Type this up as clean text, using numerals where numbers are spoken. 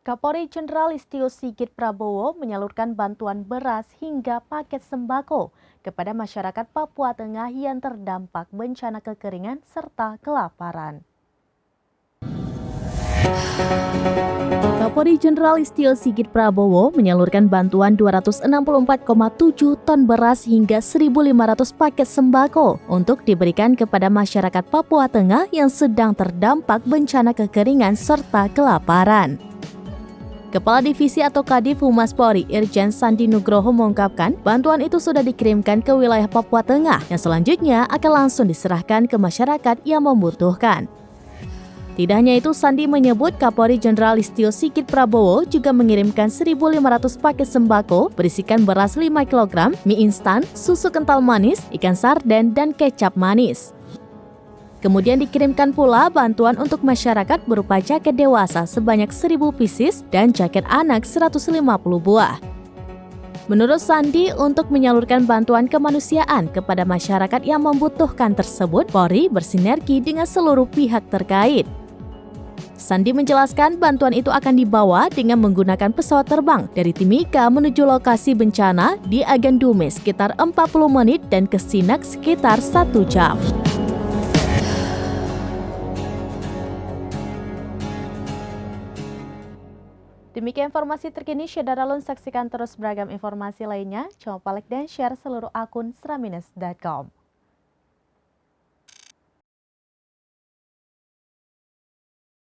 Kapolri Jenderal Listio Sigit Prabowo menyalurkan bantuan beras hingga paket sembako kepada masyarakat Papua Tengah yang terdampak bencana kekeringan serta kelaparan. Kapolri Jenderal Listio Sigit Prabowo menyalurkan bantuan 264,7 ton beras hingga 1.500 paket sembako untuk diberikan kepada masyarakat Papua Tengah yang sedang terdampak bencana kekeringan serta kelaparan. Kepala Divisi atau Kadif Humas Polri, Irjen Sandi Nugroho mengungkapkan bantuan itu sudah dikirimkan ke wilayah Papua Tengah yang selanjutnya akan langsung diserahkan ke masyarakat yang membutuhkan. Tidak hanya itu, Sandi menyebut Kapolri Jenderal Listio Sigit Prabowo juga mengirimkan 1.500 paket sembako berisikan beras 5 kg, mie instan, susu kental manis, ikan sarden, dan kecap manis. Kemudian dikirimkan pula bantuan untuk masyarakat berupa jaket dewasa sebanyak 1.000 pieces dan jaket anak 150 buah. Menurut Sandi, untuk menyalurkan bantuan kemanusiaan kepada masyarakat yang membutuhkan tersebut, Polri bersinergi dengan seluruh pihak terkait. Sandi menjelaskan bantuan itu akan dibawa dengan menggunakan pesawat terbang dari Timika menuju lokasi bencana di Agandume sekitar 40 menit dan ke Sinak sekitar 1 jam. Demikian informasi terkini, Syedara Lun, saksikan terus beragam informasi lainnya. Jangan lupa like dan share seluruh akun seraminus.com.